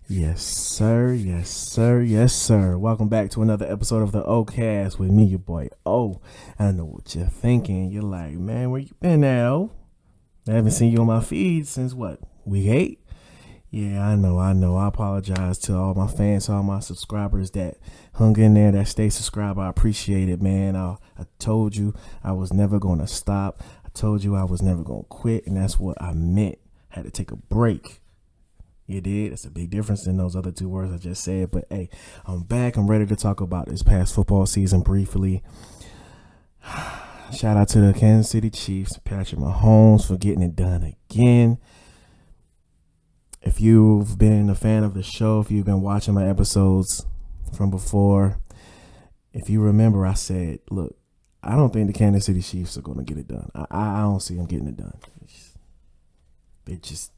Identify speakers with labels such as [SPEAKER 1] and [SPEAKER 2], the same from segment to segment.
[SPEAKER 1] Yes, sir. Yes, sir. Yes, sir. Welcome back to another episode of the O-Cast with me, your boy O. I know what you're thinking. You're like, man, where you been at, O? I haven't seen you on my feed since what? Week 8? Yeah, I know. I apologize to all my fans, all my subscribers that hung in there, that stay subscribed. I appreciate it, man. I told you I was never going to stop. I told you I was never going to quit, and that's what I meant. I had to take a break. You did. It's a big difference than those other two words I just said. But hey, I'm back. I'm ready to talk about this past football season briefly. Shout out to the Kansas City Chiefs, Patrick Mahomes, for getting it done again. If you've been a fan of the show, if you've been watching my episodes from before, if you remember, I said, look, I don't think the Kansas City Chiefs are going to get it done. I don't see them getting it done.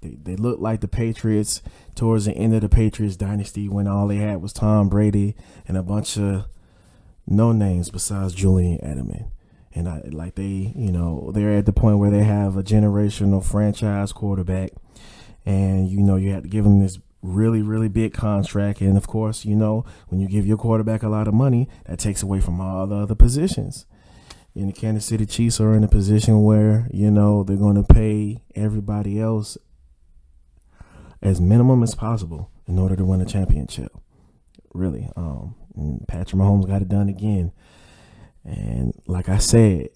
[SPEAKER 1] They look like the Patriots towards the end of the Patriots dynasty when all they had was Tom Brady and a bunch of no names besides Julian Edelman. And they're at the point where they have a generational franchise quarterback, and you have to give them this really, really big contract. And of course, when you give your quarterback a lot of money, that takes away from all the other positions. And the Kansas City Chiefs are in a position where, they're going to pay everybody else as minimum as possible in order to win a championship. Really. Patrick Mahomes got it done again. And like I said,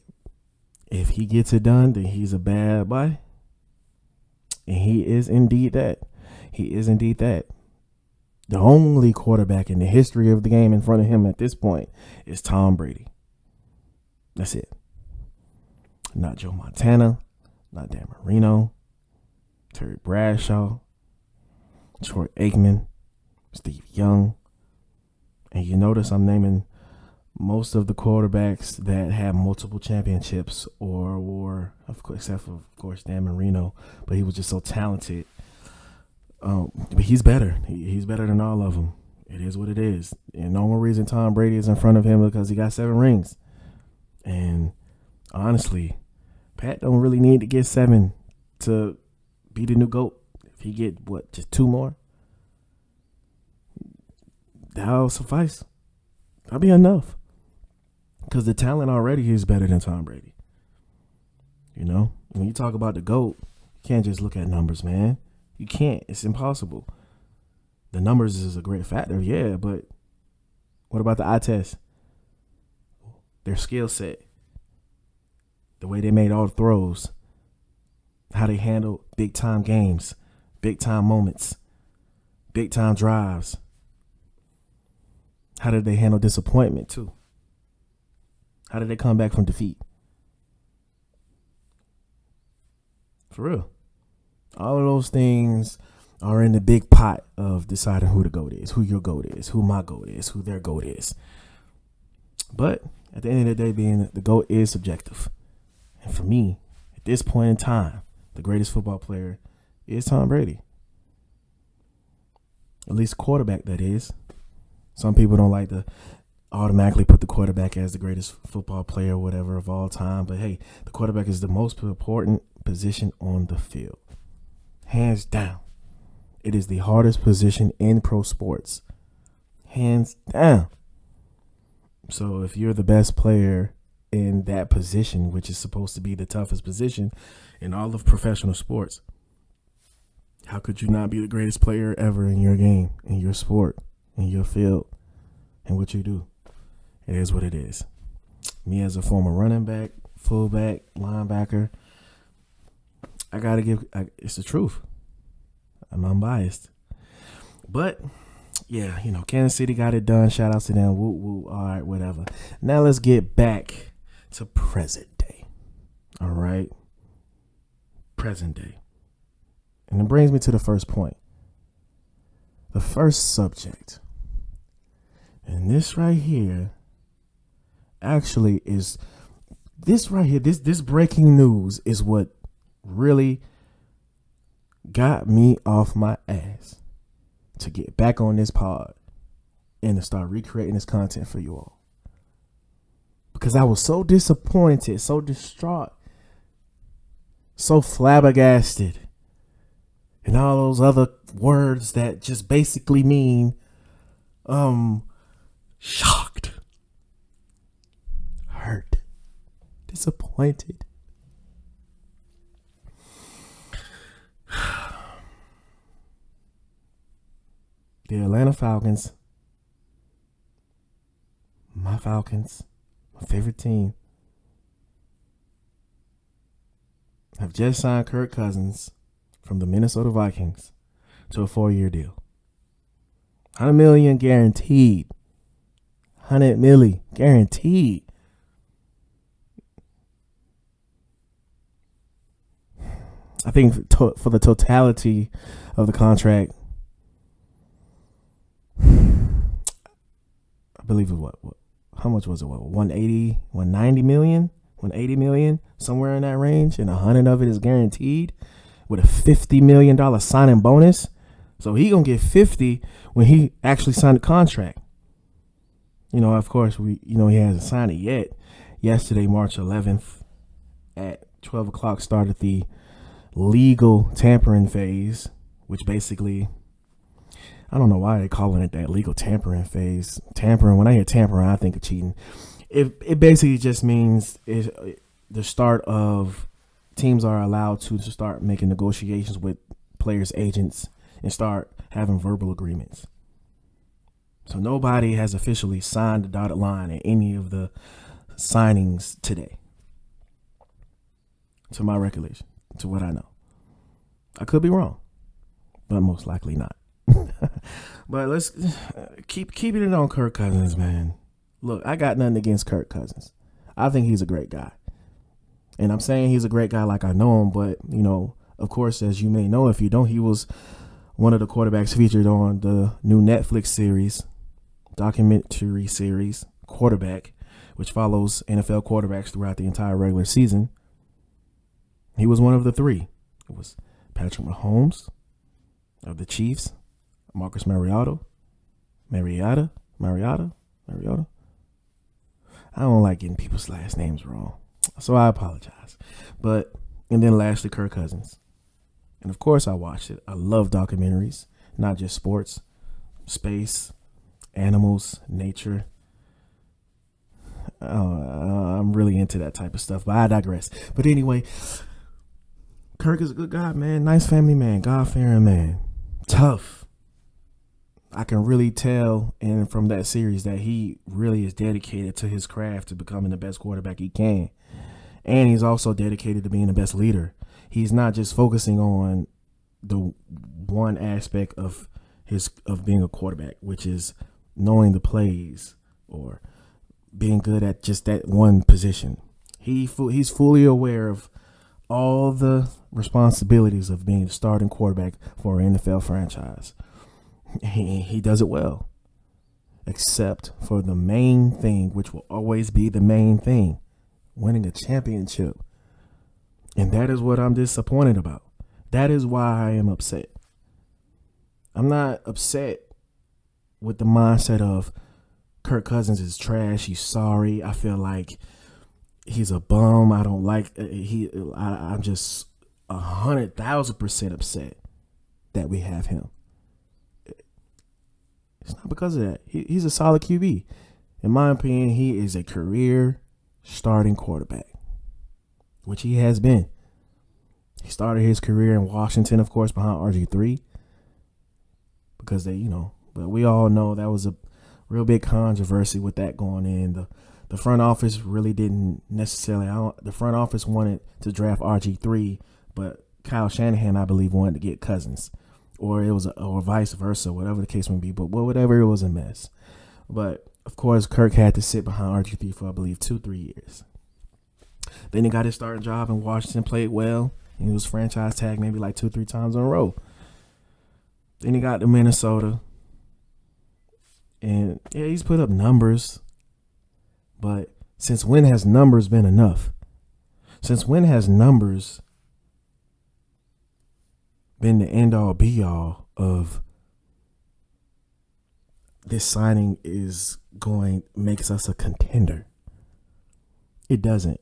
[SPEAKER 1] if he gets it done, then he's a bad boy. And he is indeed that. He is indeed that. The only quarterback in the history of the game in front of him at this point is Tom Brady. That's it. Not Joe Montana, not Dan Marino, Terry Bradshaw, Troy Aikman, Steve Young. And you notice I'm naming most of the quarterbacks that have multiple championships or were, of course, except for, of course, Dan Marino. But he was just so talented. But he's better. He's better than all of them. It is what it is. And no more reason Tom Brady is in front of him because he got 7 rings. And honestly, Pat don't really need to get 7 to be the new GOAT. If he get, just 2 more? That'll suffice. That'll be enough. Because the talent already is better than Tom Brady. When you talk about the GOAT, you can't just look at numbers, man. You can't. It's impossible. The numbers is a great factor, yeah, but what about the eye test? Their skill set, the way they made all the throws, how they handled big time games, big time moments, big time drives. How did they handle disappointment too? How did they come back from defeat? For real. All of those things are in the big pot of deciding who the GOAT is, who your GOAT is, who my GOAT is, who their GOAT is. But at the end of the day, being the GOAT is subjective. And for me, at this point in time, the greatest football player is Tom Brady. At least quarterback, that is. Some people don't like to automatically put the quarterback as the greatest football player or whatever of all time. But hey, the quarterback is the most important position on the field. Hands down. It is the hardest position in pro sports. Hands down. So if you're the best player in that position, which is supposed to be the toughest position in all of professional sports, how could you not be the greatest player ever in your game, in your sport, in your field, and what you do? It is what it is. Me as a former running back, fullback, linebacker, it's the truth. I'm unbiased. But yeah, Kansas City got it done. Shout out to them. Woo, woo. All right, whatever. Now let's get back to present day. All right. Present day. And it brings me to the first point. The first subject. And this right here actually is this right here. This breaking news is what really got me off my ass to get back on this pod and to start recreating this content for you all. Because I was so disappointed, so distraught, so flabbergasted and all those other words that just basically mean shocked, hurt, disappointed. The Atlanta Falcons, my favorite team, have just signed Kirk Cousins from the Minnesota Vikings to a 4-year deal. $100 million guaranteed. $100 million guaranteed. I think for the totality of the contract, I believe it was what? How much was it? What, 180, 190 million, 180 million, somewhere in that range, and 100 of it is guaranteed with a $50 million signing bonus. So he gonna get 50 when he actually signed the contract. Of course, he hasn't signed it yet. Yesterday, March 11th, at 12 o'clock, started the legal tampering phase, which basically, I don't know why they're calling it that, legal tampering phase. Tampering, when I hear tampering, I think of cheating. It basically just means the start of teams are allowed to start making negotiations with players' agents and start having verbal agreements. So nobody has officially signed the dotted line in any of the signings today, to my recollection, to what I know. I could be wrong, but most likely not. But let's keep it on Kirk Cousins, man. Look, I got nothing against Kirk Cousins. I think he's a great guy. And I'm saying he's a great guy like I know him, but, of course, as you may know, if you don't, he was one of the quarterbacks featured on the new Netflix series, documentary series, Quarterback, which follows NFL quarterbacks throughout the entire regular season. He was one of the three. It was Patrick Mahomes of the Chiefs, Marcus Mariota. I don't like getting people's last names wrong, so I apologize. And then lastly, Kirk Cousins. And of course I watched it. I love documentaries, not just sports, space, animals, nature. I'm really into that type of stuff, but I digress. But anyway, Kirk is a good guy, man. Nice family man, God-fearing man. Tough. I can really tell from that series that he really is dedicated to his craft, to becoming the best quarterback he can. And he's also dedicated to being the best leader. He's not just focusing on the one aspect of being a quarterback, which is knowing the plays or being good at just that one position. He's fully aware of all the responsibilities of being the starting quarterback for an NFL franchise. He does it well, except for the main thing, which will always be the main thing, winning a championship. And that is what I'm disappointed about. That is why I am upset. I'm not upset with the mindset of Kirk Cousins is trash, he's sorry, I feel like he's a bum, I don't like I'm just 100,000% upset that we have him. It's not because of that. He's a solid QB. In my opinion, he is a career starting quarterback, which he has been. He started his career in Washington, of course, behind RG3, because but we all know that was a real big controversy with that going in. The front office really didn't necessarily. The front office wanted to draft RG3, but Kyle Shanahan, I believe, wanted to get Cousins. Or it was, or vice versa, whatever the case may be. But whatever, it was a mess. But of course, Kirk had to sit behind RG3 for, I believe, 2-3 years. Then he got his starting job in Washington, played well, and he was franchise tagged maybe like 2-3 times in a row. Then he got to Minnesota, and yeah, he's put up numbers. But since when has numbers been enough? Since when has numbers been the end-all be-all of this signing makes us a contender? It doesn't.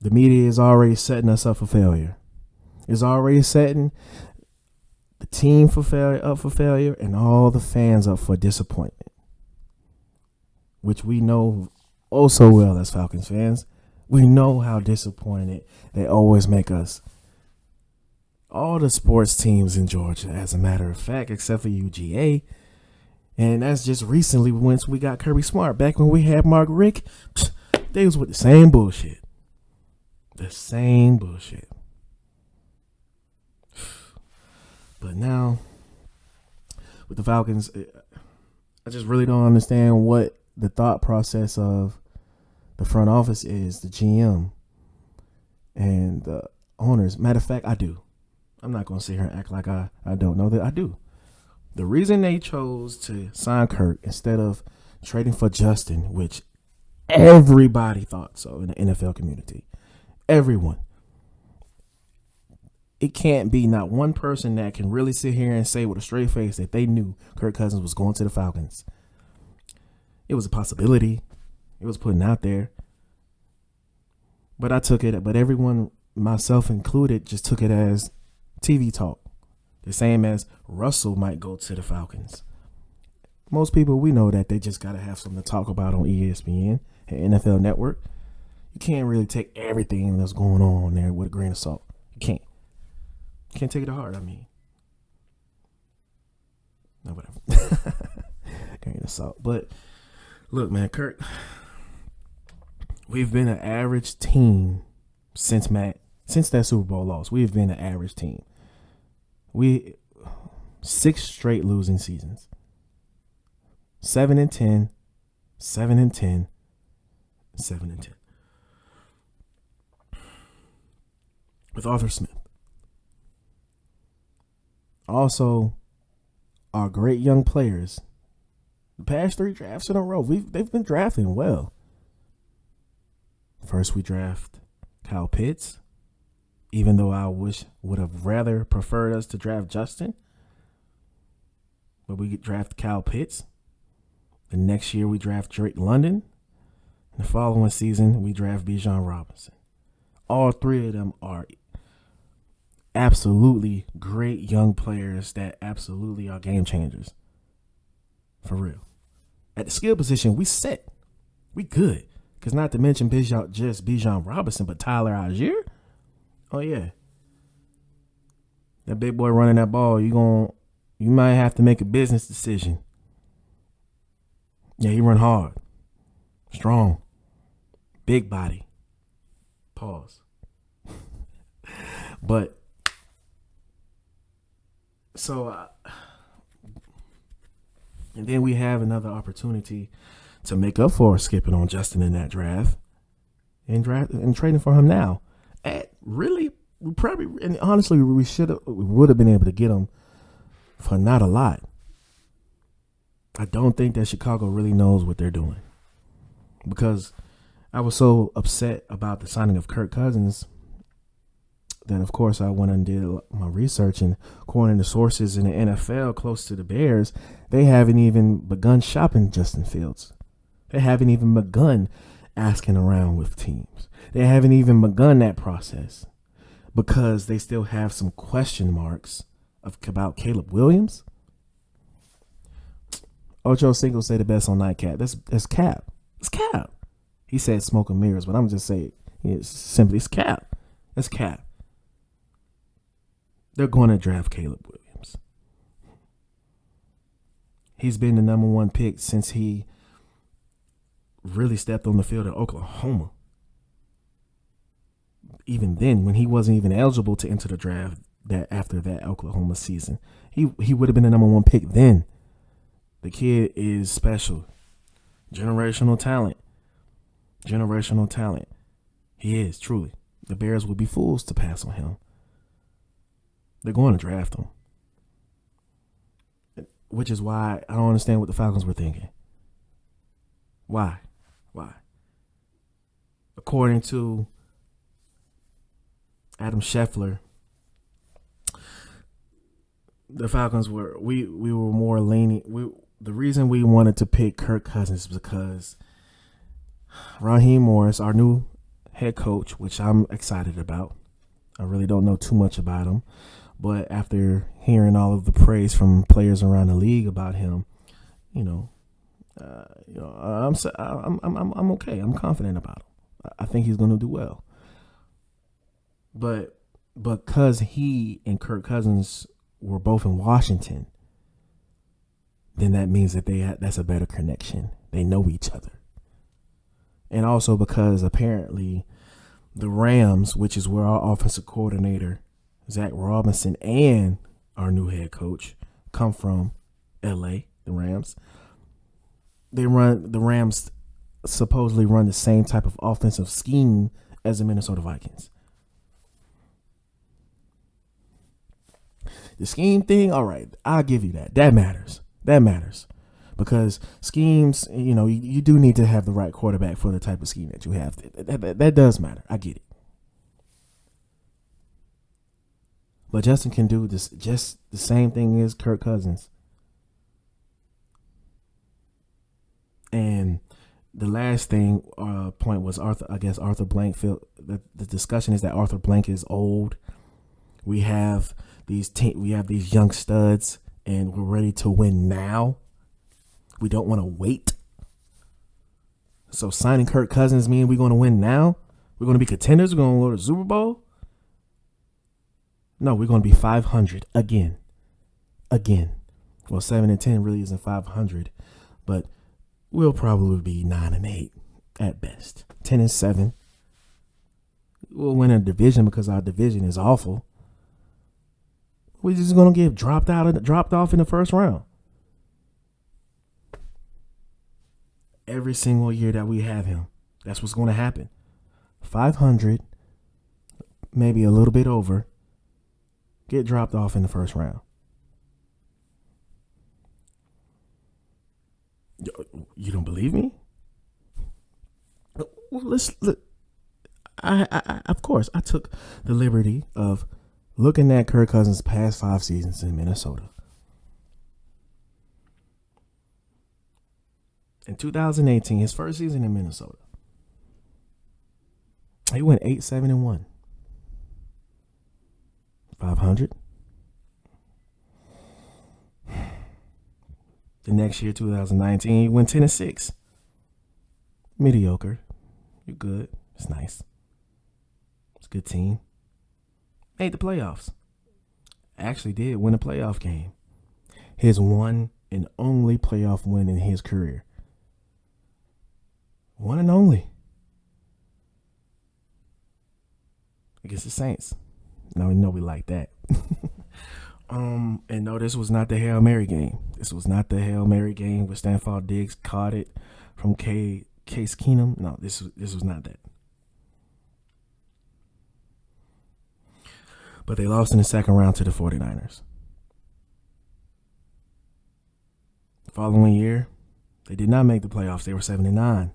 [SPEAKER 1] The The media is already setting us up for failure. It's already setting the team up for failure and all the fans up for disappointment, which we know oh so well as Falcons fans. We know how disappointed they always make us. All the sports teams in Georgia, as a matter of fact, except for UGA. And that's just recently once we got Kirby Smart. Back when we had Mark Rick, they was with the same bullshit. The same bullshit. But now, with the Falcons, I just really don't understand what the thought process of the front office is, the GM and the owners. Matter of fact, I do. I'm not going to sit here and act like I don't know that I do. The reason they chose to sign Kirk instead of trading for Justin, which everybody thought so in the NFL community, everyone. It can't be not one person that can really sit here and say with a straight face that they knew Kirk Cousins was going to the Falcons. It was a possibility. It was putting out there. But I took it, but everyone, myself included, just took it as TV talk. The same as Russell might go to the Falcons. Most people, we know that they just got to have something to talk about on ESPN and NFL Network. You can't really take everything that's going on there with a grain of salt. You can't. You can't take it to heart, I mean. No, whatever. Grain of salt. But, look, man, Kirk, we've been an average team since that Super Bowl loss. We've been an average team. 6 straight losing seasons. 7-10, 7-10, 7-10. With Arthur Smith. Also, our great young players. The past 3 drafts in a row, they've been drafting well. First, we draft Kyle Pitts, even though I would have rather preferred us to draft Justin. But we draft Kyle Pitts. The next year, we draft Drake London. And the following season, we draft Bijan Robinson. All 3 of them are absolutely great young players that absolutely are game changers. For real. At the skill position, we set. We good. Because not to mention Bijan Robinson, but Tyler Algier. Oh, yeah. That big boy running that ball, you might have to make a business decision. Yeah, he run hard. Strong. Big body. Pause. But, so, and then we have another opportunity to make up for skipping on Justin in that draft and trading for him now. And honestly, we would have been able to get him for not a lot. I don't think that Chicago really knows what they're doing, because I was so upset about the signing of Kirk Cousins that, of course, I went and did my research, and according to sources in the NFL close to the Bears, they haven't even begun shopping Justin Fields. They haven't even begun asking around with teams. They haven't even begun that process because they still have some question marks about Caleb Williams. Ocho Cinco said the best on Nightcap. That's cap. It's cap. He said smoke and mirrors, but I'm just saying it's cap. That's cap. They're going to draft Caleb Williams. He's been the number 1 pick since he really stepped on the field at Oklahoma. Even then, when he wasn't even eligible to enter the draft after that Oklahoma season, he would have been the number 1 pick then. The kid is special. Generational talent. Generational talent. He is, truly. The Bears would be fools to pass on him. They're going to draft him. Which is why I don't understand what the Falcons were thinking. Why? According to Adam Scheffler, the Falcons were more lenient. The reason we wanted to pick Kirk Cousins is because Raheem Morris, our new head coach, which I'm excited about. I really don't know too much about him, but after hearing all of the praise from players around the league about him, you know, I'm okay. I'm confident about him. I think he's going to do well. But because he and Kirk Cousins were both in Washington, then that means that that's a better connection. They know each other. And also because apparently the Rams, which is where our offensive coordinator, Zach Robinson, and our new head coach come from, LA, the Rams. The Rams supposedly run the same type of offensive scheme as the Minnesota Vikings. The scheme thing, all right, I'll give you that. That matters. Because schemes, you do need to have the right quarterback for the type of scheme that you have. That does matter. I get it. But Justin can do this just the same thing as Kirk Cousins. And the last point was Arthur Blank. The discussion is that Arthur Blank is old. We have these young studs, and we're ready to win now. We don't want to wait. So signing Kirk Cousins means we're going to win now? We're going to be contenders? We're going to go to the Super Bowl? No, we're going to be 500 again. Well, 7-10 really isn't 500, but we'll probably be 9-8 at best. 10-7. We'll win a division because our division is awful. We're just going to get dropped off in the first round. Every single year that we have him, that's what's going to happen. 500, maybe a little bit over, get dropped off in the first round. You don't believe me? Well, of course, I took the liberty of looking at Kirk Cousins' past 5 seasons in Minnesota. In 2018, his first season in Minnesota, he went 8-7-1. 500. The next year, 2019, he went 10-6. Mediocre. You're good. It's nice. It's a good team. Made the playoffs. Actually did win a playoff game. His one and only playoff win in his career. One and only. Against the Saints. Now we know we like that. And no, this was not the Hail Mary game. This was not the Hail Mary game where Stanford Diggs caught it from Case Keenum. No, this was not that. But they lost in the second round to the 49ers. The following year, they did not make the playoffs. They were 7-9.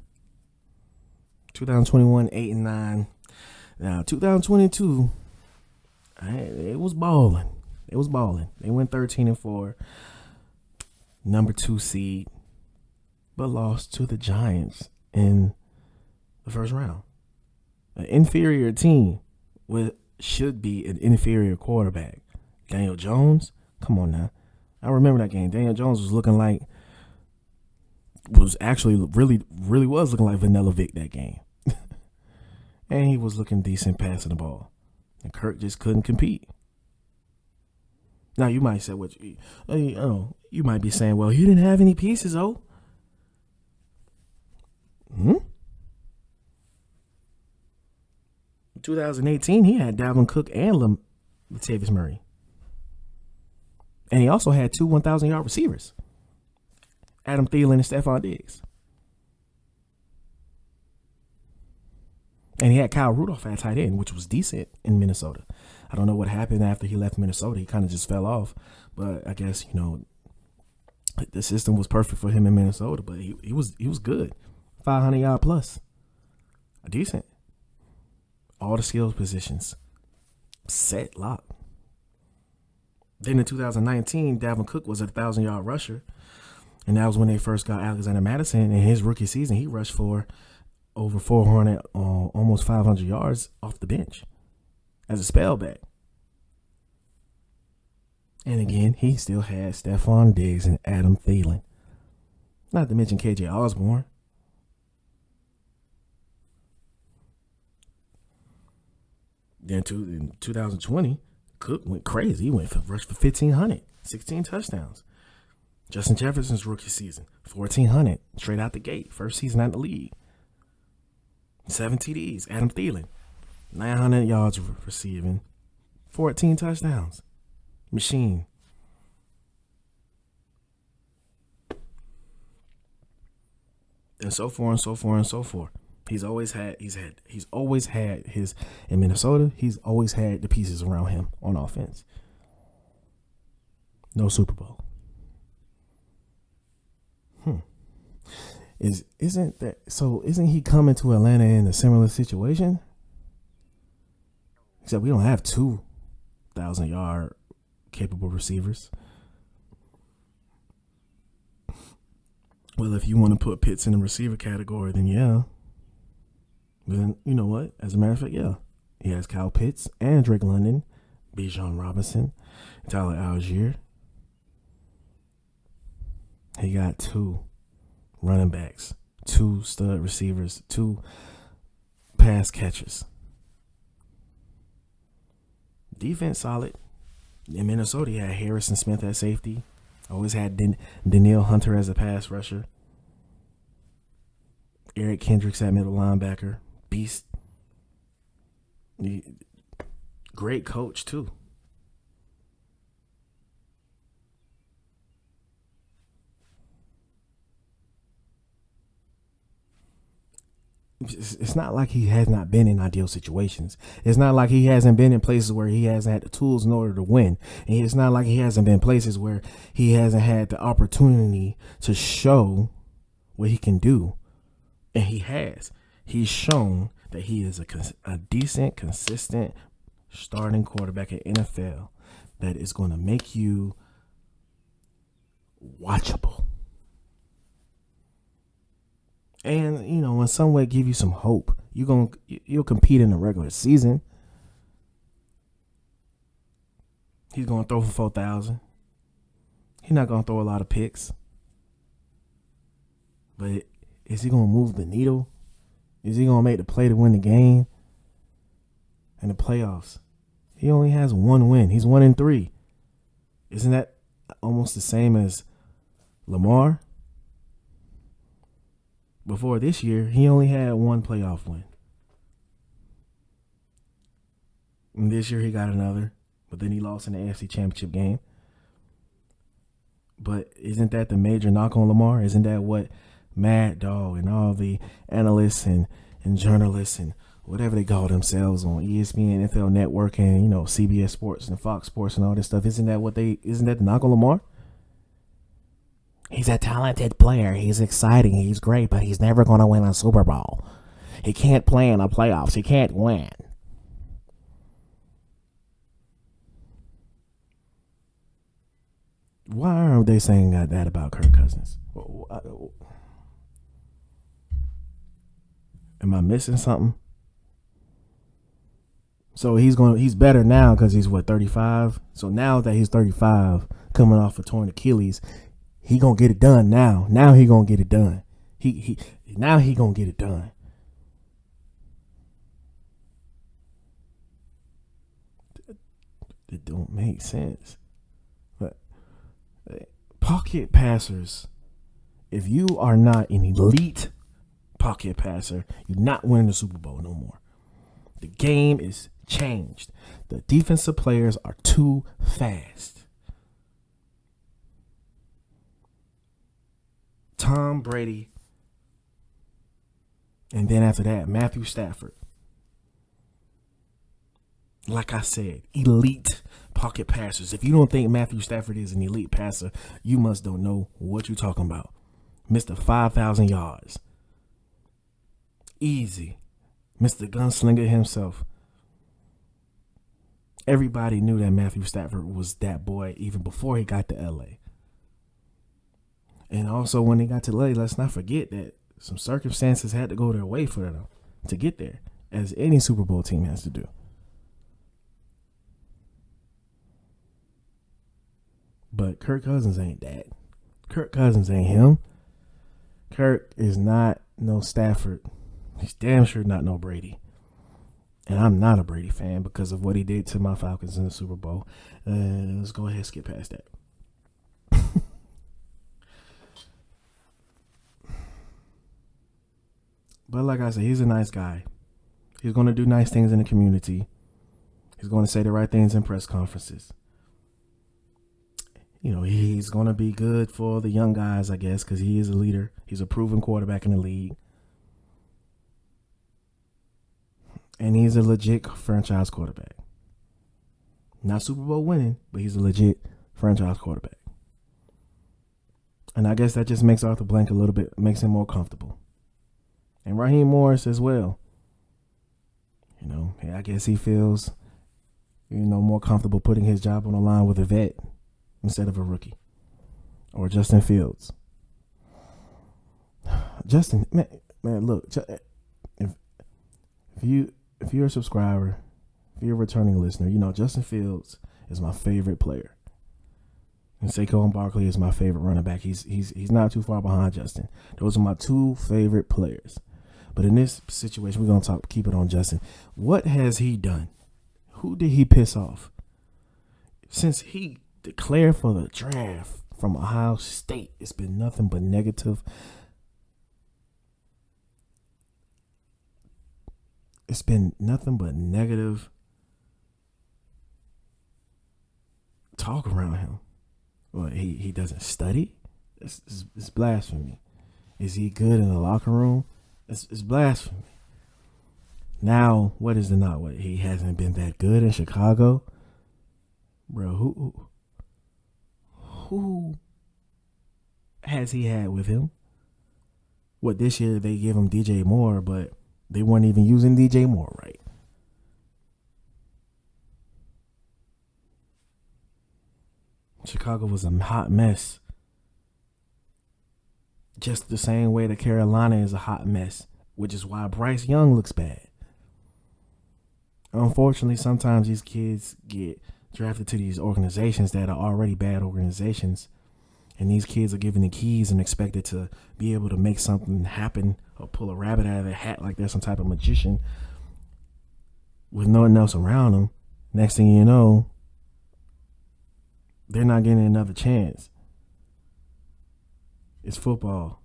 [SPEAKER 1] 2021, 8-9. Now, 2022, it was balling. They went 13-4, number 2 seed, but lost to the Giants in the first round. An inferior team should be an inferior quarterback. Daniel Jones, come on now. I remember that game. Daniel Jones was looking like Vanilla Vic that game. And he was looking decent passing the ball. And Kirk just couldn't compete. Now you might say, you might be saying, well, he didn't have any pieces, oh. 2018, he had Dalvin Cook and Latavius Murray. And he also had 2 1,000-yard receivers. Adam Thielen and Stephon Diggs. And he had Kyle Rudolph at tight end, which was decent in Minnesota. I don't know what happened after he left Minnesota. He kind of just fell off. But I guess, the system was perfect for him in Minnesota. But he was good. 500-yard plus. Decent. All the skills positions. Set, lock. Then in 2019, Dalvin Cook was a 1,000-yard rusher. And that was when they first got Alexander Madison. In his rookie season, he rushed for over 400, almost 500 yards off the bench as a spellback. And again, he still had Stephon Diggs and Adam Thielen. Not to mention KJ Osborne. Then in 2020, Cook went crazy. He went for rushed for 1,500, 16 touchdowns. Justin Jefferson's rookie season, 1,400 straight out the gate. First season out in the league. 7 TDs. Adam Thielen, 900 yards receiving, 14 touchdowns. Machine. And so forth and so forth and so forth. He's always had his in Minnesota, he's always had the pieces around him on offense. No Super Bowl. Isn't he coming to Atlanta in a similar situation? Except we don't have 2,000-yard capable receivers. Well, if you want to put Pitts in the receiver category, then yeah. Then you know what? As a matter of fact, yeah. He has Kyle Pitts and Drake London, Bijan Robinson, Tyler Algier. He got 2 running backs, 2 stud receivers, 2 pass catchers. Defense solid. In Minnesota, he had Harrison Smith at safety. Always had Danielle Hunter as a pass rusher. Eric Kendricks at middle linebacker. Beast. Great coach, too. It's not like he has not been in ideal situations. It's not like he hasn't been in places where he hasn't had the tools in order to win. And it's not like he hasn't been places where he hasn't had the opportunity to show what he can do. And he has. He's shown that he is a decent, consistent starting quarterback at NFL that is going to make you watchable. And, you know, in some way give you some hope. You'll compete in the regular season. He's going to throw for 4,000. He's not going to throw a lot of picks. But is he going to move the needle? Is he going to make the play to win the game? In the playoffs, he only has 1 win. He's 1-3. Isn't that almost the same as Lamar? Before this year, he only had 1 playoff win. And this year he got another, but then he lost in the AFC Championship game. But isn't that the major knock on Lamar? Isn't that what Mad Dog and all the analysts and journalists and whatever they call themselves on ESPN, NFL Network, and, you know, CBS Sports and Fox Sports and all this stuff, isn't that the knock on Lamar? He's a talented player. He's exciting. He's great, but he's never going to win a Super Bowl. He can't play in the playoffs. He can't win. Why aren't they saying that about Kirk Cousins? Am I missing something? So he's better now because he's 35. So now that he's 35, coming off a torn Achilles, he gonna get it done now. Now he gonna get it done. He gonna get it done. It don't make sense. But pocket passers, if you are not an elite pocket passer, you're not winning the Super Bowl no more. The game is changed. The defensive players are too fast. Tom Brady, and then after that, Matthew Stafford. Like I said, elite pocket passers. If you don't think Matthew Stafford is an elite passer, you must don't know what you're talking about. Mr. 5,000 yards. Easy. Mr. Gunslinger himself. Everybody knew that Matthew Stafford was that boy even before he got to LA. And also when he got to LA, let's not forget that some circumstances had to go their way for them to get there, as any Super Bowl team has to do. But Kirk Cousins ain't that. Kirk Cousins ain't him. Kirk is not no Stafford. He's damn sure not no Brady. And I'm not a Brady fan because of what he did to my Falcons in the Super Bowl. Let's go ahead and skip past that. But like I said, he's a nice guy. He's going to do nice things in the community. He's going to say the right things in press conferences. You know, he's going to be good for the young guys, I guess, because he is a leader. He's a proven quarterback in the league. And he's a legit franchise quarterback. Not Super Bowl winning, but he's a legit franchise quarterback. And I guess that just makes Arthur Blank a little bit, makes him more comfortable. And Raheem Morris as well. You know, I guess he feels, more comfortable putting his job on the line with a vet instead of a rookie. Or Justin Fields. Justin, man, look, if you're a subscriber, if you're a returning listener, Justin Fields is my favorite player. And Saquon Barkley is my favorite running back. He's not too far behind Justin. Those are my two favorite players. But in this situation, we're going to keep it on Justin. What has he done? Who did he piss off? Since he declared for the draft from Ohio State, it's been nothing but negative. It's been nothing but negative talk around him. Well, he doesn't study. It's blasphemy. Is he good in the locker room? It's blasphemy. Now, what is the not? What, he hasn't been that good in Chicago? Bro, who has he had with him? What, this year they give him DJ Moore, but they weren't even using DJ Moore right. Chicago was a hot mess. Just the same way that Carolina is a hot mess, which is why Bryce Young looks bad. Unfortunately, sometimes these kids get drafted to these organizations that are already bad organizations, and these kids are given the keys and expected to be able to make something happen or pull a rabbit out of their hat like they're some type of magician with no one else around them. Next thing you know, they're not getting another chance. It's football.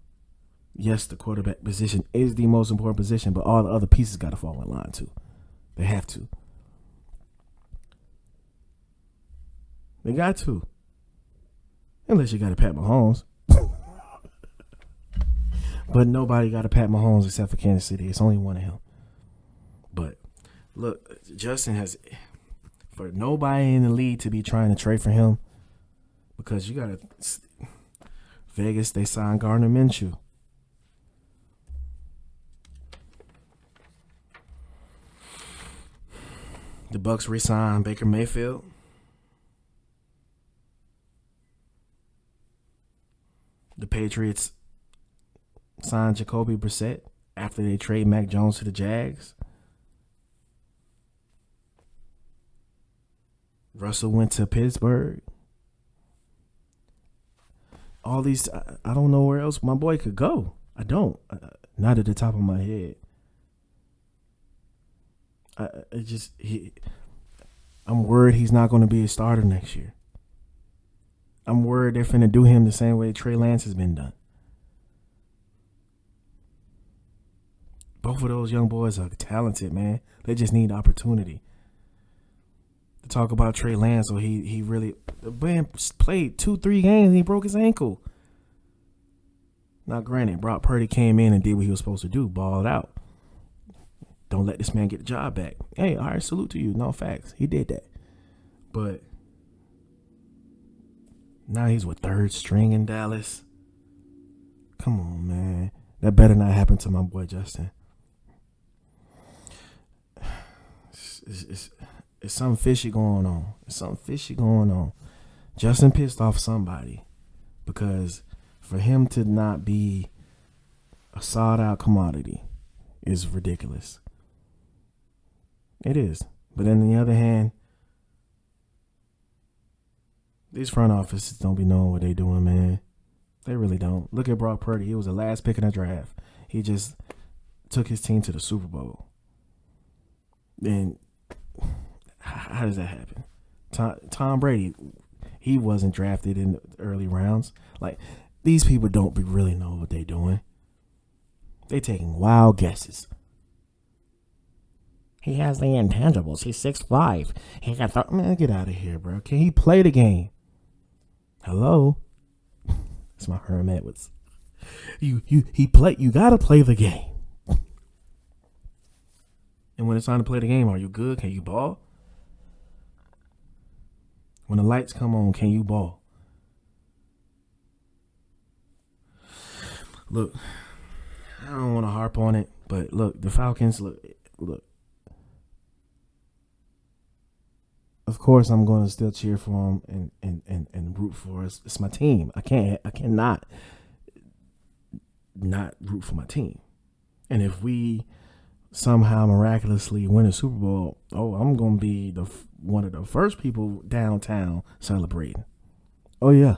[SPEAKER 1] Yes, the quarterback position is the most important position, but all the other pieces got to fall in line too. They have to. They got to. Unless you got to Pat Mahomes. But nobody got to Pat Mahomes except for Kansas City. It's only one of him. But look, Justin has, for nobody in the league to be trying to trade for him, because you got to, Vegas, they signed Gardner Minshew. The Bucks re-signed Baker Mayfield. The Patriots signed Jacoby Brissett after they trade Mac Jones to the Jags. Russell went to Pittsburgh. All these, I don't know where else my boy could go. I don't. Not at the top of my head. I'm worried he's not going to be a starter next year. I'm worried they're finna do him the same way Trey Lance has been done. Both of those young boys are talented, man. They just need opportunity. To talk about Trey Lance, so he really, the man played 2-3 games and he broke his ankle. Now, granted, Brock Purdy came in and did what he was supposed to do, balled out. Don't let this man get the job back. Hey, all right, salute to you. No, facts. He did that. But now he's with third string in Dallas. Come on, man. That better not happen to my boy Justin. It's something fishy going on. It's something fishy going on. Justin pissed off somebody, because for him to not be a sought out commodity is ridiculous. It is. But on the other hand, these front offices don't be knowing what they doing, man. They really don't. Look at Brock Purdy. He was the last pick in the draft. He just took his team to the Super Bowl. And how does that happen? Tom Brady, he wasn't drafted in the early rounds. Like, these people don't really know what they're doing. They taking wild guesses. He has the intangibles. He's 6'5". He got man, get out of here, bro. Can he play the game? Hello? That's my Herm Edwards. You gotta play the game. And when it's time to play the game, are you good? Can you ball? When the lights come on, can you ball? Look, I don't want to harp on it, but look, the Falcons, look. Of course, I'm going to still cheer for them and root for us. It's my team. I cannot not root for my team. And if we somehow miraculously win a Super Bowl, I'm going to be one of the first people downtown celebrating. Oh yeah,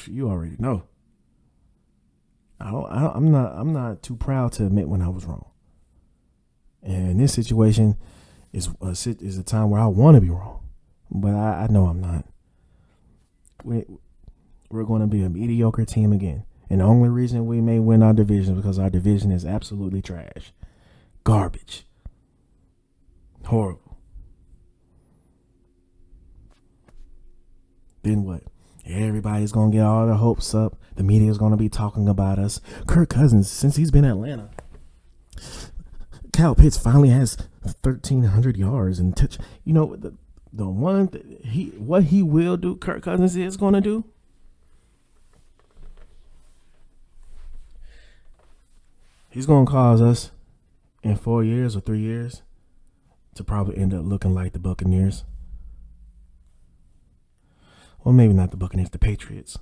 [SPEAKER 1] you already know. I'm not too proud to admit when I was wrong. And in this situation, is a time where I want to be wrong, but I know I'm not. We're going to be a mediocre team again, and the only reason we may win our division is because our division is absolutely trash, garbage, horrible. Then what? Everybody's going to get all their hopes up. The media is going to be talking about us. Kirk Cousins, since he's been in Atlanta, Kyle Pitts finally has 1,300 yards and touch. You know the one what he will do. Kirk Cousins is going to do. He's going to cause us in 4 years or 3 years to probably end up looking like the Buccaneers. Well, maybe not the Buccaneers, the Patriots.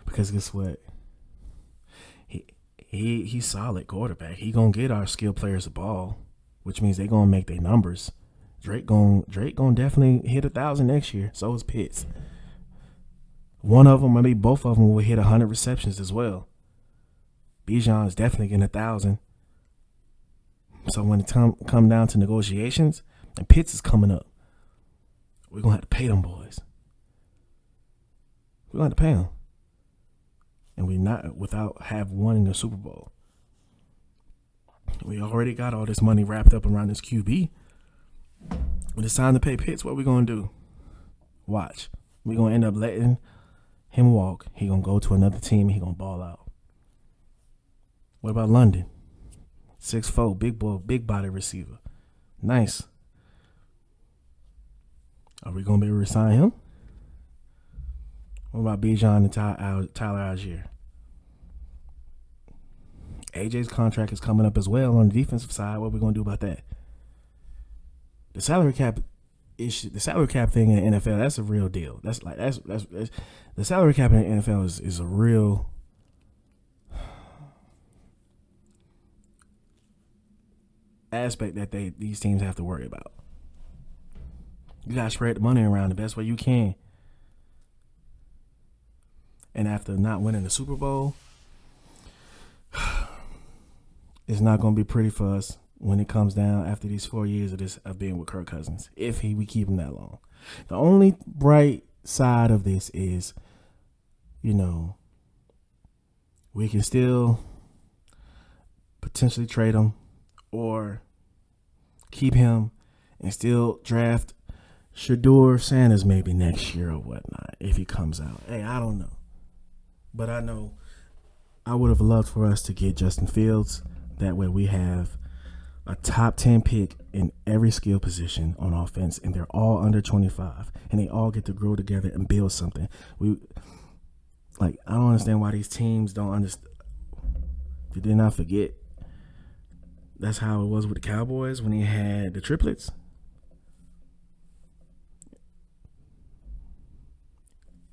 [SPEAKER 1] Because guess what? He's solid quarterback. He gonna get our skill players the ball, which means they gonna make their numbers. Drake gonna definitely hit 1,000 next year. So is Pitts. One of them, maybe both of them, will hit 100 receptions as well. Bijan is definitely getting 1,000. So when it come down to negotiations, and Pitts is coming up, we're gonna have to pay them boys. We're gonna have to pay them. And we not without winning a Super Bowl. We already got all this money wrapped up around this QB. When it's time to pay Pitts, what we gonna do? Watch. We gonna end up letting him walk. He gonna go to another team and he gonna ball out. What about London? 6'4", big boy, big body receiver. Nice. Are we gonna be able to resign him? What about Bijan and Tyler Algier? AJ's contract is coming up as well on the defensive side. What are we going to do about that? The salary cap issue, the salary cap thing in the NFL, that's a real deal. That's the salary cap in the NFL is a real aspect that these teams have to worry about. You got to spread the money around the best way you can. And after not winning the Super Bowl, it's not going to be pretty for us when it comes down after these 4 years of being with Kirk Cousins, if we keep him that long. The only bright side of this is, we can still potentially trade him or keep him and still draft Shedeur Sanders maybe next year or whatnot if he comes out. Hey, I don't know. But I know I would have loved for us to get Justin Fields. That way we have a top 10 pick in every skill position on offense, and they're all under 25, and they all get to grow together and build something. I don't understand why these teams don't understand. Did they not forget? That's how it was with the Cowboys when he had the triplets.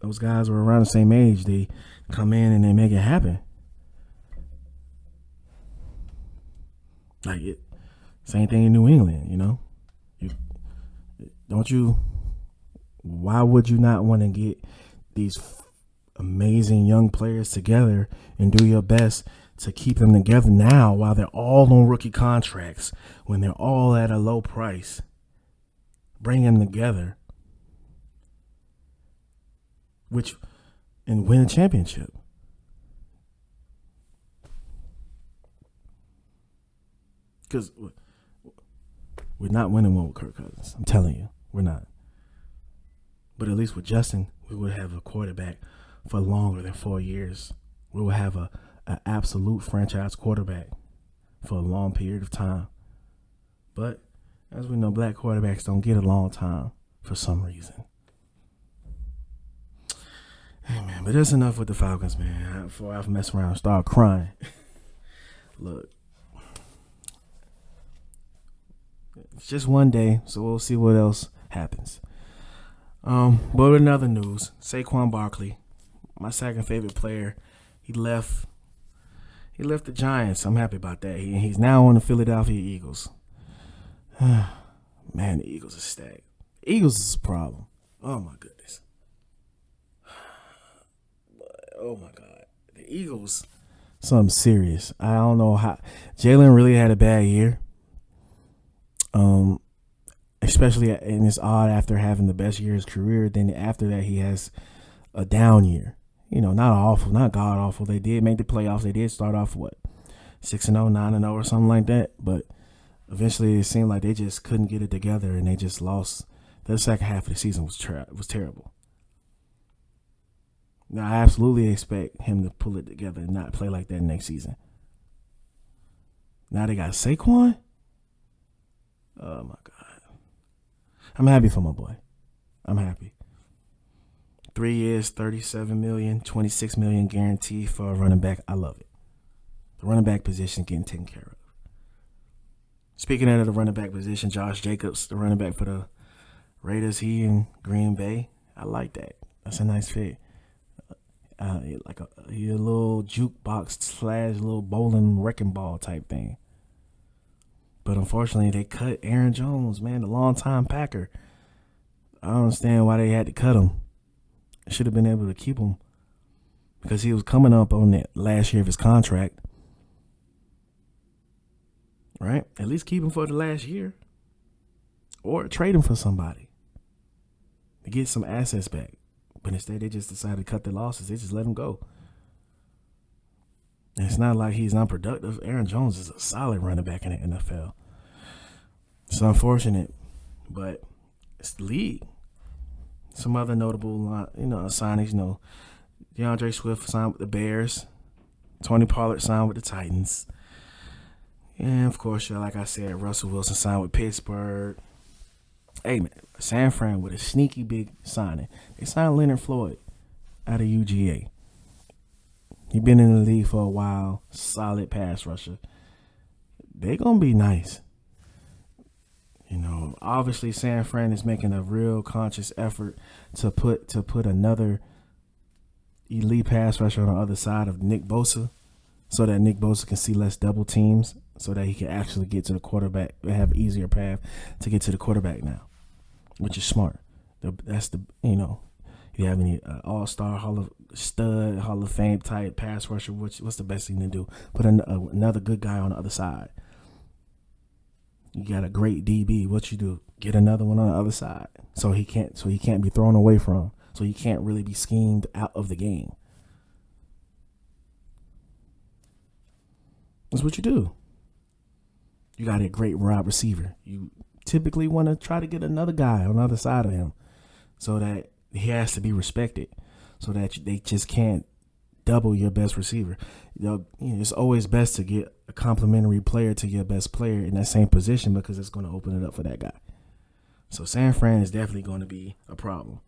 [SPEAKER 1] Those guys were around the same age. They come in and they make it happen. Like it, same thing in New England, you know. Don't you? Why would you not want to get these amazing young players together and do your best to keep them together now while they're all on rookie contracts, when they're all at a low price? Bring them together, and win a championship. Because we're not winning one with Kirk Cousins. I'm telling you, we're not. But at least with Justin, we would have a quarterback for longer than 4 years. We will have an absolute franchise quarterback for a long period of time. But as we know, black quarterbacks don't get a long time for some reason. Hey, man, but that's enough with the Falcons, man. Before I mess around and start crying. Look. It's just one day, so we'll see what else happens. But in other news, Saquon Barkley, my second favorite player, he left the Giants. I'm happy about that. He's now on the Philadelphia Eagles. Man, the Eagles are stacked. The Eagles is a problem. Oh, my goodness. Oh, my God. The Eagles, something serious. I don't know how. Jalen really had a bad year. Especially, and it's odd after having the best year of his career. Then after that, he has a down year. You know, not awful, not god awful. They did make the playoffs. They did start off 6-0, 9-0, or something like that. But eventually, it seemed like they just couldn't get it together, and they just lost. The second half of the season was terrible. Now, I absolutely expect him to pull it together and not play like that next season. Now they got Saquon. Oh, my God. I'm happy for my boy. I'm happy. 3 years, $37 million, $26 million guaranteed for a running back. I love it. The running back position getting taken care of. Speaking of the running back position, Josh Jacobs, the running back for the Raiders, he in Green Bay. I like that. That's a nice fit. He a little jukebox / little bowling wrecking ball type thing. But unfortunately, they cut Aaron Jones, man, the longtime Packer. I don't understand why they had to cut him. Should have been able to keep him because he was coming up on that last year of his contract. Right? At least keep him for the last year. Or trade him for somebody to get some assets back. But instead, they just decided to cut their losses. They just let him go. And it's not like he's unproductive. Aaron Jones is a solid running back in the NFL. It's unfortunate, but it's the league. Some other notable, signings, DeAndre Swift signed with the Bears. Tony Pollard signed with the Titans. And, of course, like I said, Russell Wilson signed with Pittsburgh. Hey, man, San Fran with a sneaky big signing. They signed Leonard Floyd out of UGA. He been in the league for a while. Solid pass rusher. They're going to be nice. Obviously San Fran is making a real conscious effort to put another elite pass rusher on the other side of Nick Bosa so that Nick Bosa can see less double teams so that he can actually get to the quarterback and have an easier path to get to the quarterback now, which is smart. That's you have any all-star, Hall of Fame type pass rusher, what's the best thing to do? Put another good guy on the other side. You got a great DB. What you do? Get another one on the other side, so he can't be thrown away from. So he can't really be schemed out of the game. That's what you do. You got a great wide receiver. You typically want to try to get another guy on the other side of him, so that he has to be respected, so that they just can't double your best receiver. It's always best to get a complimentary player to your best player in that same position because it's going to open it up for that guy. So San Fran is definitely going to be a problem.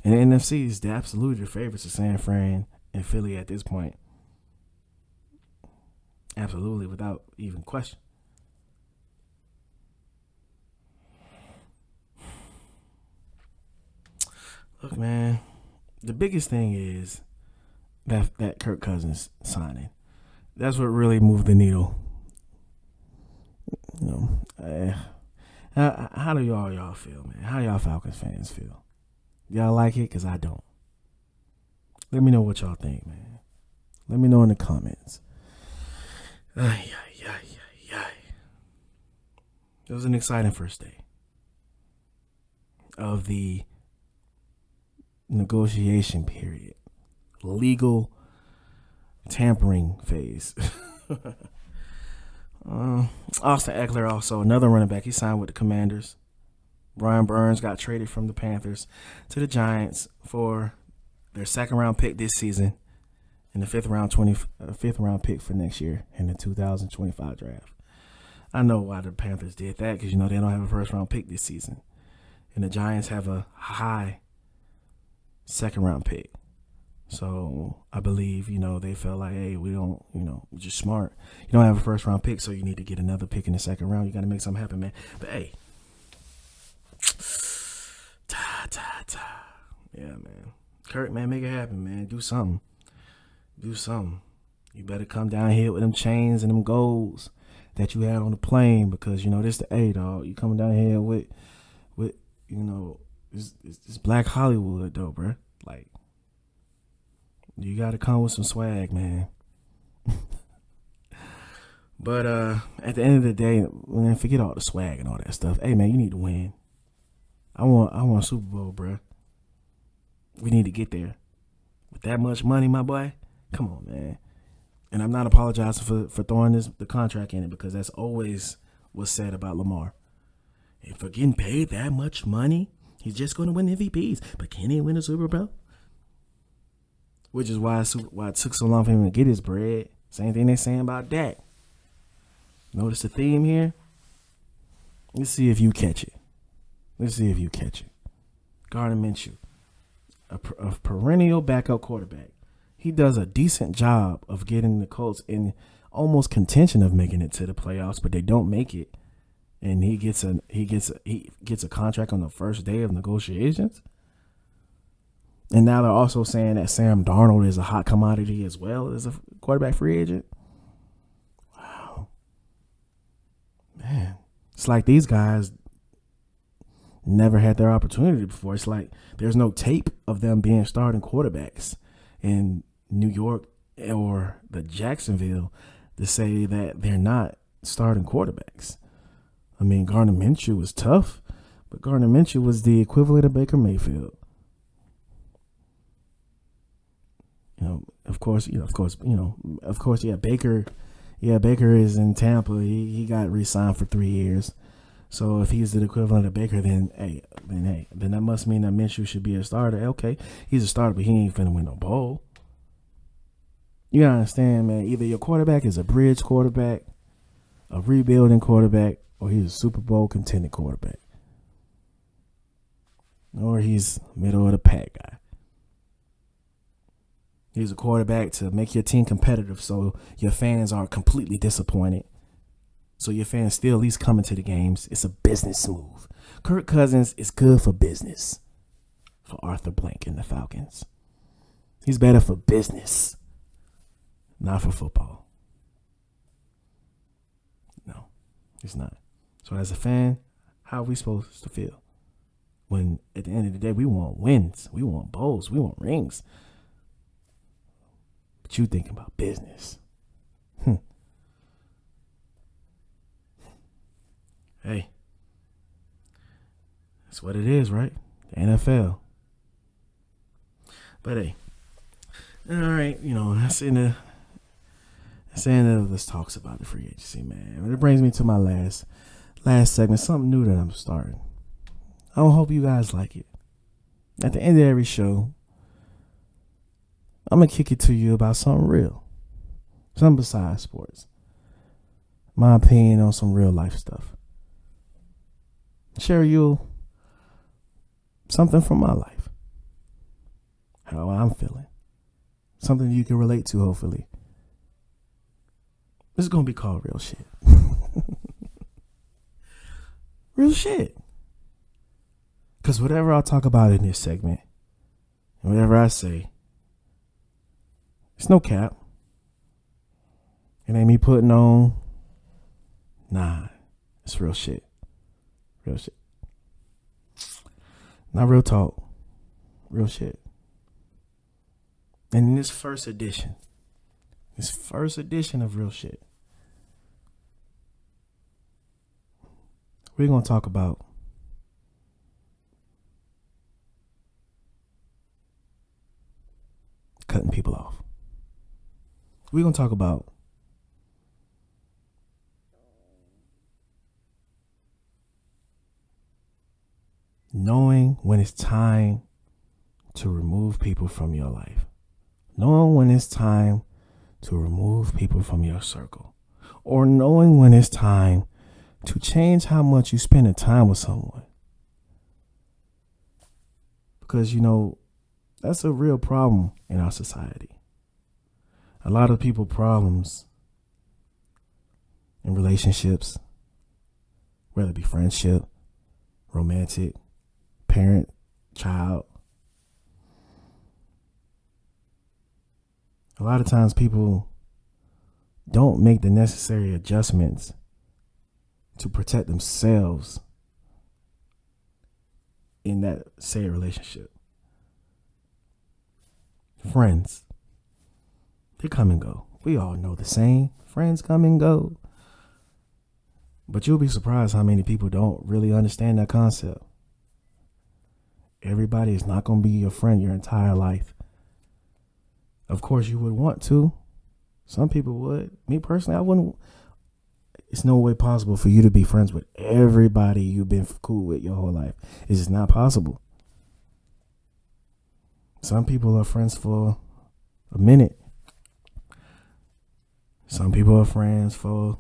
[SPEAKER 1] And the NFC is absolutely the favorites of San Fran and Philly at this point. Absolutely, without even question. Look, man, the biggest thing is that Kirk Cousins signing. That's what really moved the needle. You know, how do y'all feel, man? How y'all Falcons fans feel? Y'all like it? Cause I don't. Let me know what y'all think, man. Let me know in the comments. Ay. It was an exciting first day of the negotiation period, legal tampering phase. Austin Eckler, also another running back. He signed with the Commanders. Brian Burns got traded from the Panthers to the Giants for their second round pick this season and the fifth round pick for next year in the 2025 draft. I know why the Panthers did that, because they don't have a first round pick this season, and the Giants have a high second round pick. So I believe, they felt like, hey, we don't, we're just smart. You don't have a first round pick, so you need to get another pick in the second round. You got to make something happen, man. But hey, yeah, man. Kirk, man, make it happen, man. Do something. You better come down here with them chains and them golds that you had on the plane, because this the A, dog. You coming down here with this Black Hollywood though, bro. Like, you gotta come with some swag, man. But at the end of the day, man, forget all the swag and all that stuff. Hey, man, you need to win. I want a Super Bowl, bro. We need to get there. With that much money, my boy, come on, man. And I'm not apologizing for throwing the contract in it, because that's always what's said about Lamar. And for getting paid that much money, he's just going to win MVPs. But can he win a Super Bowl? Which is why it took so long for him to get his bread. Same thing they're saying about Dak. Notice the theme here? Let's see if you catch it. Gardner Minshew, a perennial backup quarterback. He does a decent job of getting the Colts in almost contention of making it to the playoffs, but they don't make it. And he gets a contract on the first day of negotiations. And now they're also saying that Sam Darnold is a hot commodity as well as a quarterback free agent. Wow. Man. It's like these guys never had their opportunity before. It's like there's no tape of them being starting quarterbacks in New York or the Jacksonville to say that they're not starting quarterbacks. I mean, Gardner Minshew was tough, but Gardner Minshew was the equivalent of Baker Mayfield. Baker is in Tampa. He got re-signed for 3 years. So if he's the equivalent of Baker, then that must mean that Minshew should be a starter. Okay, he's a starter, but he ain't finna win no bowl. You gotta understand, man. Either your quarterback is a bridge quarterback, a rebuilding quarterback, or he's a Super Bowl contending quarterback, or he's middle of the pack guy. He's a quarterback to make your team competitive, so your fans aren't completely disappointed. So your fans still at least coming to the games. It's a business move. Kirk Cousins is good for business for Arthur Blank and the Falcons. He's better for business, not for football. No, he's not. So as a fan, how are we supposed to feel when at the end of the day we want wins, we want bowls, we want rings, but you thinking about business? Hey, that's what it is, right? The NFL. But hey, all right, that's the end of this talks about the free agency, man. But it brings me to my last segment, something new that I'm starting. I hope you guys like it. At the end of every show, I'm gonna kick it to you about something real, something besides sports. My opinion on some real life stuff. Share you something from my life, how I'm feeling, something you can relate to, hopefully. This is going to be called real shit. Real shit. Because whatever I'll talk about in this segment Whatever I say, it's no cap. It ain't me putting on. Nah, it's real shit. Real shit. Not real talk. Real shit. And in this first edition of real shit, we're going to talk about cutting people off. We're going to talk about knowing when it's time to remove people from your life. Knowing when it's time to remove people from your circle. Or knowing when it's time to change how much you spend time with someone. Because, that's a real problem in our society. A lot of people problems in relationships, whether it be friendship, romantic, parent, child. A lot of times people don't make the necessary adjustments to protect themselves in that said relationship. Friends, they come and go. We all know the same. Friends come and go. But you'll be surprised how many people don't really understand that concept. Everybody is not going to be your friend your entire life. Of course, you would want to. Some people would. Me personally, I wouldn't. It's no way possible for you to be friends with everybody you've been cool with your whole life. It's just not possible. Some people are friends for a minute. Some people are friends for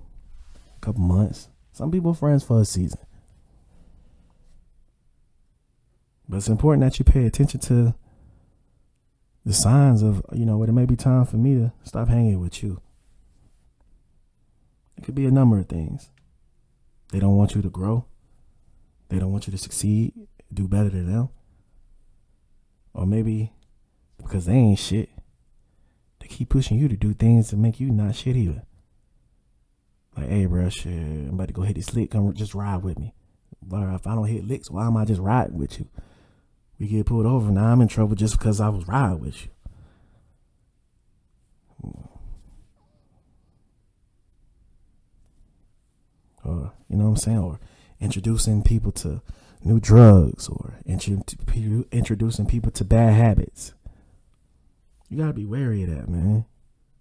[SPEAKER 1] a couple months. Some people are friends for a season. But it's important that you pay attention to the signs of, when it may be time for me to stop hanging with you. It could be a number of things. They don't want you to grow. They don't want you to succeed, do better than them. Or maybe because they ain't shit, they keep pushing you to do things to make you not shit either. Like, hey, bro, shit, I'm about to go hit this lick. Come just ride with me. But if I don't hit licks, why am I just riding with you? We get pulled over. Now I'm in trouble just because I was riding with you. Or, you know what I'm saying? Or introducing people to new drugs, or introducing people to bad habits. You got to be wary of that, man.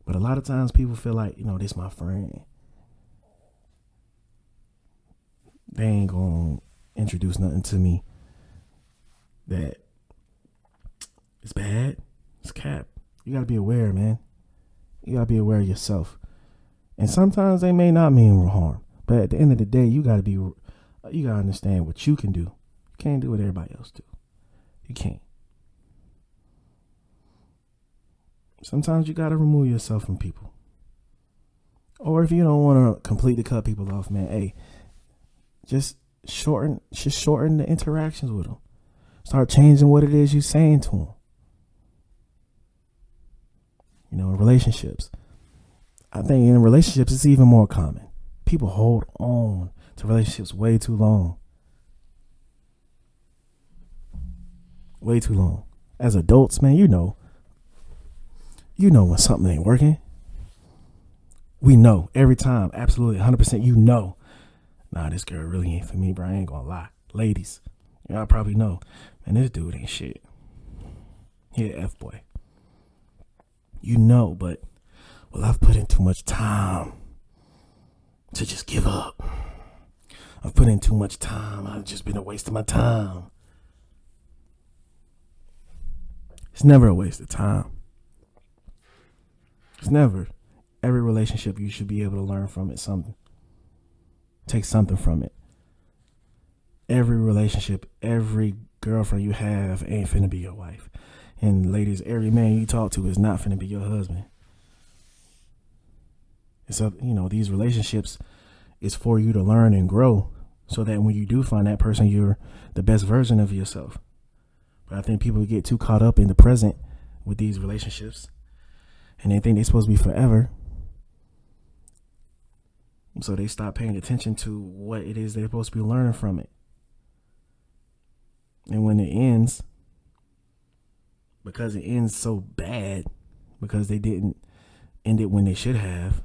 [SPEAKER 1] But a lot of times people feel like, this my friend. They ain't going to introduce nothing to me that is bad. It's cap. You got to be aware, man. You got to be aware of yourself. And sometimes they may not mean harm. But at the end of the day, you got to understand what you can do. You can't do what everybody else do. You can't. Sometimes you got to remove yourself from people. Or if you don't want to completely cut people off, man, hey, just shorten the interactions with them. Start changing what it is you're saying to them. In relationships. I think in relationships, it's even more common. People hold on to relationships way too long. Way too long. As adults, man, you know when something ain't working. We know every time, absolutely 100%. Nah, this girl really ain't for me, bro. I ain't gonna lie. Ladies, y'all probably know, man, this dude ain't shit. He an F-boy. But, I've put in too much time to just give up. I've put in too much time. I've just been a waste of my time. It's never a waste of time. It's never. Every relationship, you should be able to learn from it something. Take something from it. Every relationship, every girlfriend you have ain't finna be your wife. And ladies, every man you talk to is not finna be your husband. It's up, these relationships is for you to learn and grow, so that when you do find that person, you're the best version of yourself. But I think people get too caught up in the present with these relationships, and they think they're supposed to be forever. So they stop paying attention to what it is they're supposed to be learning from it. And when it ends, because it ends so bad, because they didn't end it when they should have,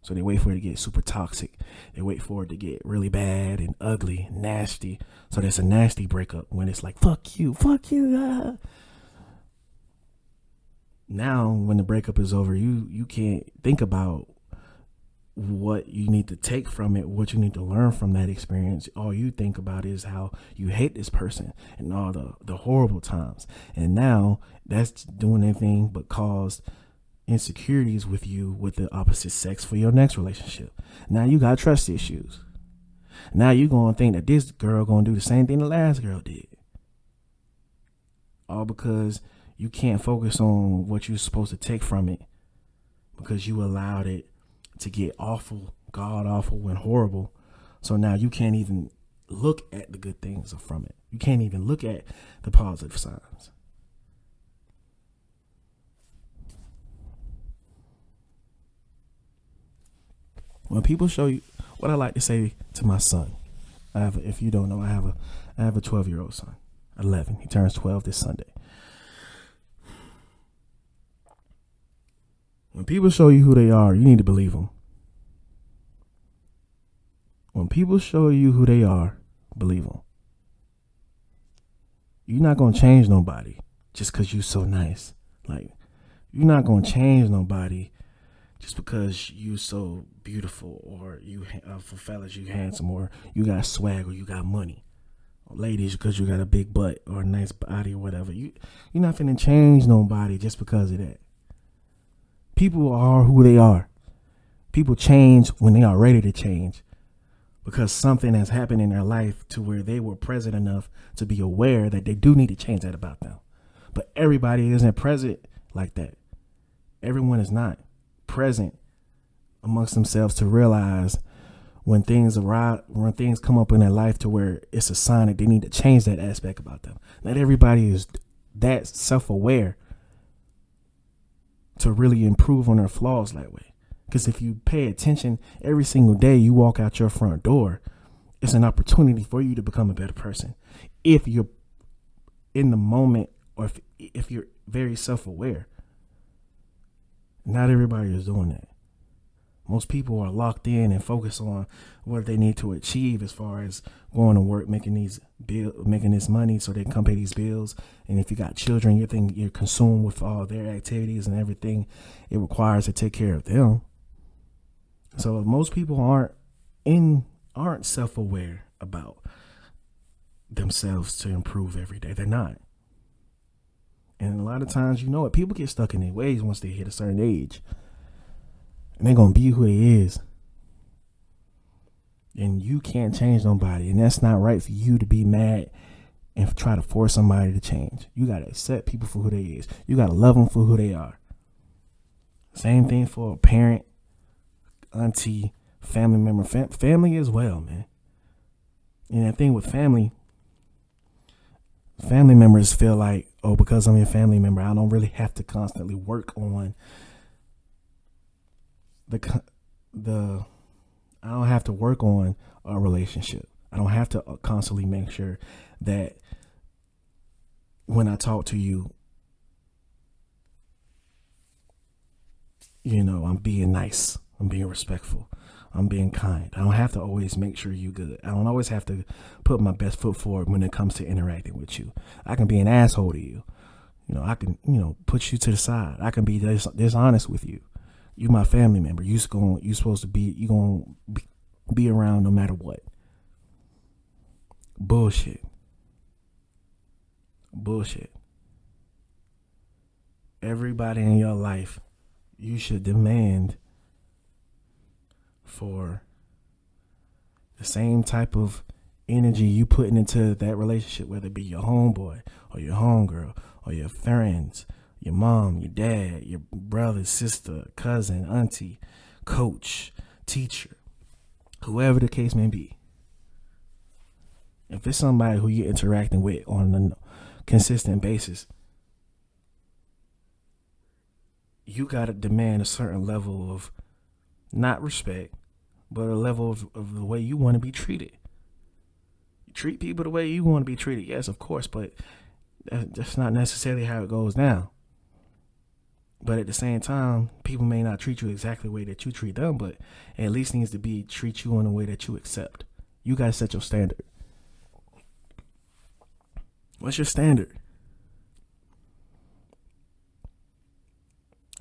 [SPEAKER 1] so they wait for it to get super toxic. They wait for it to get really bad and ugly and nasty. So that's a nasty breakup when it's like, fuck you. Now, when the breakup is over, you can't think about what you need to take from it, what you need to learn from that experience. All you think about is how you hate this person and all the horrible times. And now that's doing anything but cause insecurities with you with the opposite sex for your next relationship. Now you got trust issues. Now you gonna think that this girl gonna do the same thing the last girl did. All because you can't focus on what you're supposed to take from it because you allowed it to get awful, god awful, and horrible. So now you can't even look at the good things from it. You can't even look at the positive signs. When people show you, what I like to say to my son, if you don't know, I have a 12-year-old son, 11. He turns 12 this Sunday. When people show you who they are, you need to believe them. When people show you who they are, believe them. You're not going to change nobody just because you're so nice. Like, you're not going to change nobody just because you so beautiful, or you for fellas you handsome, or you got swag, or you got money, or ladies because you got a big butt or a nice body or whatever. You're not finna change nobody just because of that. People are who they are. People change when they are ready to change, because something has happened in their life to where they were present enough to be aware that they do need to change that about them. But everybody isn't present like that. Everyone is not present amongst themselves to realize when things arrive, when things come up in their life to where it's a sign that they need to change that aspect about them. Not everybody is that self-aware to really improve on their flaws that way. Because if you pay attention every single day you walk out your front door, it's an opportunity for you to become a better person. If you're in the moment, or if you're very self-aware. Not everybody is doing that. Most people are locked in and focused on what they need to achieve as far as going to work, making this money so they can come pay these bills. And if you got children, you're consumed with all their activities and everything it requires to take care of them. So most people aren't self-aware about themselves to improve every day. They're not. And a lot of times, you know what, people get stuck in their ways once they hit a certain age. And they're going to be who they is. And you can't change nobody. And that's not right for you to be mad and try to force somebody to change. You got to accept people for who they is. You got to love them for who they are. Same thing for a parent, auntie, family member, family as well, man. And the thing with family members feel like, oh, because I'm your family member, I don't really have to constantly work on I don't have to work on a relationship. I don't have to constantly make sure that when I talk to you, I'm being nice, I'm being respectful, I'm being kind. I don't have to always make sure you're good. I don't always have to put my best foot forward when it comes to interacting with you. I can be an asshole to you. I can, put you to the side. I can be dishonest with you. You my family member. You supposed to be, you gonna be around no matter what. Bullshit. Everybody in your life, you should demand for the same type of energy you putting into that relationship, whether it be your homeboy or your homegirl or your friends, your mom, your dad, your brother, sister, cousin, auntie, coach, teacher, whoever the case may be. If it's somebody who you're interacting with on a consistent basis, you got to demand a certain level of not respect, but a level of the way you want to be treated. You treat people the way you want to be treated, yes, of course, but that's not necessarily how it goes down. But at the same time, people may not treat you exactly the way that you treat them, but it at least needs to be treat you in a way that you accept. You got to set your standard. What's your standard?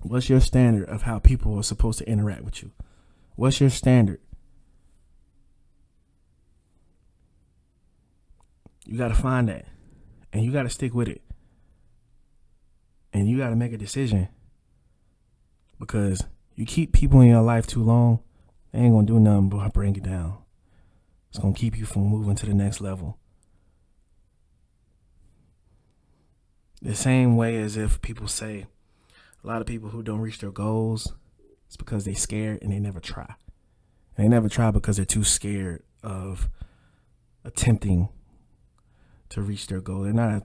[SPEAKER 1] What's your standard of how people are supposed to interact with you? What's your standard? You got to find that, and you got to stick with it. And you got to make a decision, because you keep people in your life too long, they ain't going to do nothing but bring you down. It's going to keep you from moving to the next level. The same way as if people say, a lot of people who don't reach their goals, it's because they scared and they never try. And they never try because they're too scared of attempting to reach their goal.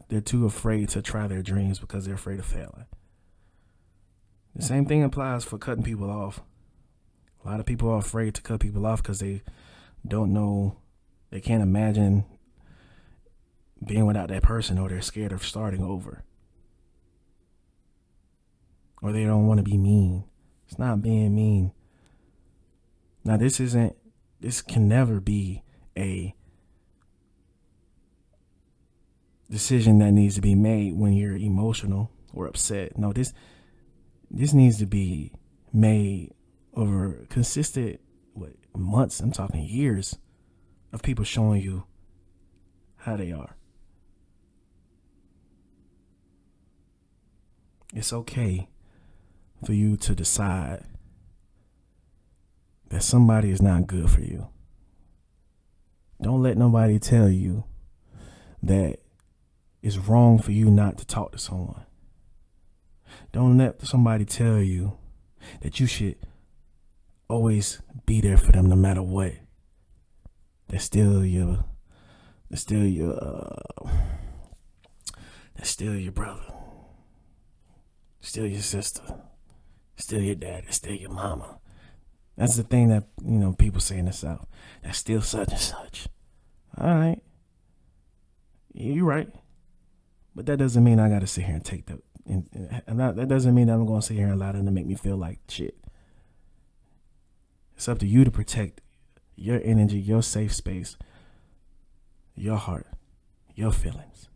[SPEAKER 1] They're too afraid to try their dreams because they're afraid of failing. The same thing applies for cutting people off. A lot of people are afraid to cut people off because they don't know, they can't imagine being without that person, or they're scared of starting over. Or they don't want to be mean. It's not being mean. Now, this can never be a decision that needs to be made when you're emotional or upset. No, this needs to be made over consistent months. I'm talking years of people showing you how they are. It's okay for you to decide that somebody is not good for you. Don't let nobody tell you that it's wrong for you not to talk to someone. Don't let somebody tell you that you should always be there for them no matter what. That's still your brother. Still your sister. Still your dad. It's still your mama. That's the thing that, people say in the South. That's still such and such. All right. You're right. But that doesn't mean I got to sit here and take that. That doesn't mean that I'm going to sit here and allow them to make me feel like shit. It's up to you to protect your energy, your safe space, your heart, your feelings.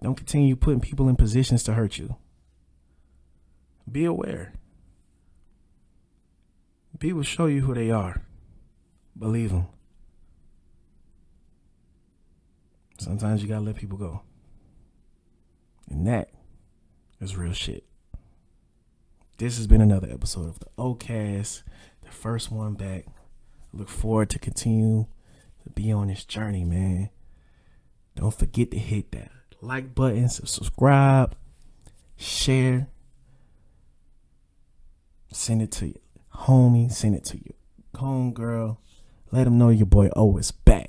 [SPEAKER 1] Don't continue putting people in positions to hurt you. Be aware. People show you who they are. Believe them. Sometimes you gotta let people go. And that is real shit. This has been another episode of the O-Cast, the first one back. I look forward to continue to be on this journey, man. Don't forget to hit that like button, subscribe, share, send it to your homie, send it to your homegirl. Let them know your boy O is back.